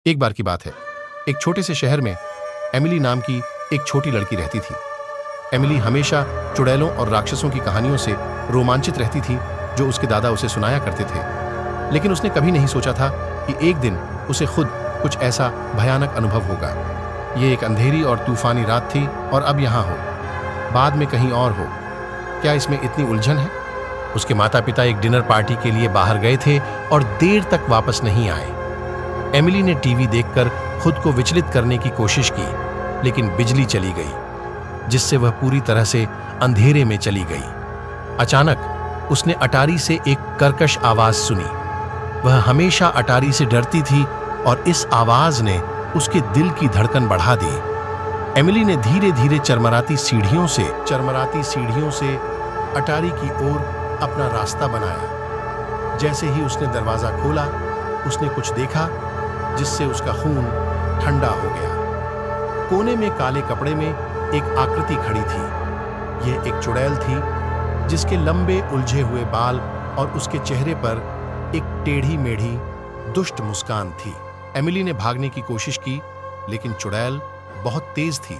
एक बार की बात है, एक छोटे से शहर में एमिली नाम की एक छोटी लड़की रहती थी। एमिली हमेशा चुड़ैलों और राक्षसों की कहानियों से रोमांचित रहती थी जो उसके दादा उसे सुनाया करते थे। लेकिन उसने कभी नहीं सोचा था कि एक दिन उसे खुद कुछ ऐसा भयानक अनुभव होगा। ये एक अंधेरी और तूफानी रात थी और अब यहाँ हो, बाद में कहीं और हो। क्या इसमें इतनी उलझन है? उसके माता पिता एक डिनर पार्टी के लिए बाहर गए थे और देर तक वापस नहीं आए। एमिली ने टीवी देखकर खुद को विचलित करने की कोशिश की, लेकिन बिजली चली गई, जिससे वह पूरी तरह से अंधेरे में चली गई। अचानक उसने अटारी से एक कर्कश आवाज सुनी। वह हमेशा अटारी से डरती थी और इस आवाज ने उसके दिल की धड़कन बढ़ा दी। एमिली ने धीरे धीरे चरमराती सीढ़ियों से अटारी की ओर अपना रास्ता बनाया। जैसे ही उसने दरवाजा खोला, उसने कुछ देखा जिससे उसका खून ठंडा हो गया। कोने में काले कपड़े में एक आकृति खड़ी थी। यह एक चुड़ैल थी जिसके लंबे उलझे हुए बाल और उसके चेहरे पर एक टेढ़ी मेढ़ी दुष्ट मुस्कान थी। एमिली ने भागने की कोशिश की, लेकिन चुड़ैल बहुत तेज थी।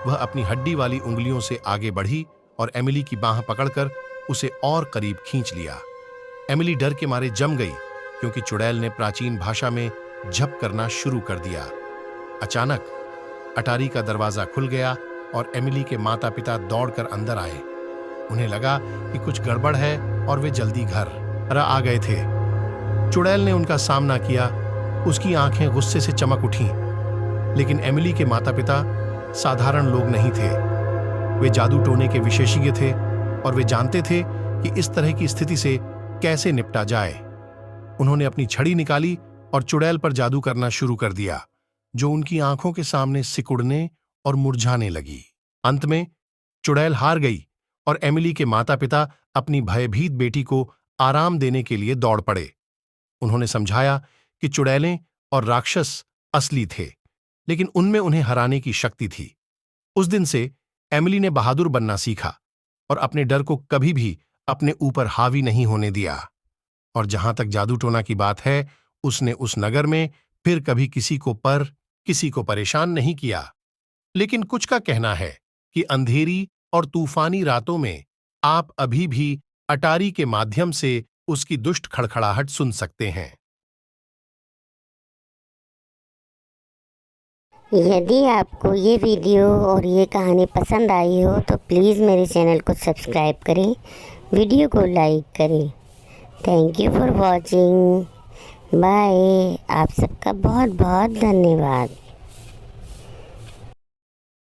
वह अपनी हड्डी वाली उंगलियों से आगे बढ़ी और एमिली की बांह पकड़कर उसे और करीब खींच लिया। एमिली डर के मारे जम गई, क्योंकि चुड़ैल ने प्राचीन भाषा में झप करना शुरू कर दिया। अचानक अटारी का दरवाजा खुल गया और एमिली के माता पिता दौड़कर अंदर आए। उन्हें लगा कि कुछ गड़बड़ है और वे जल्दी घर आ गए थे। चुड़ैल ने उनका सामना किया। उसकी आंखें गुस्से से चमक उठीं, लेकिन एमिली के माता पिता साधारण लोग नहीं थे। वे जादू टोने के विशेषज्ञ थे और वे जानते थे कि इस तरह की स्थिति से कैसे निपटा जाए। उन्होंने अपनी छड़ी निकाली और चुड़ैल पर जादू करना शुरू कर दिया, जो उनकी आंखों के सामने सिकुड़ने और मुरझाने लगी। अंत में चुड़ैल हार गई और एमिली के माता पिता अपनी भयभीत बेटी को आराम देने के लिए दौड़ पड़े। उन्होंने समझाया कि चुड़ैलें और राक्षस असली थे, लेकिन उनमें उन्हें हराने की शक्ति थी। उस दिन से एमिली ने बहादुर बनना सीखा और अपने डर को कभी भी अपने ऊपर हावी नहीं होने दिया। और जहां तक जादू टोना की बात है, उसने उस नगर में फिर कभी किसी को परेशान नहीं किया। लेकिन कुछ का कहना है कि अंधेरी और तूफानी रातों में आप अभी भी अटारी के माध्यम से उसकी दुष्ट खड़खड़ाहट सुन सकते हैं। यदि आपको ये वीडियो और ये कहानी पसंद आई हो तो प्लीज़ मेरे चैनल को सब्सक्राइब करें, वीडियो को लाइक करें। Thank you for watching. Bye. आप सबका बहुत बहुत धन्यवाद।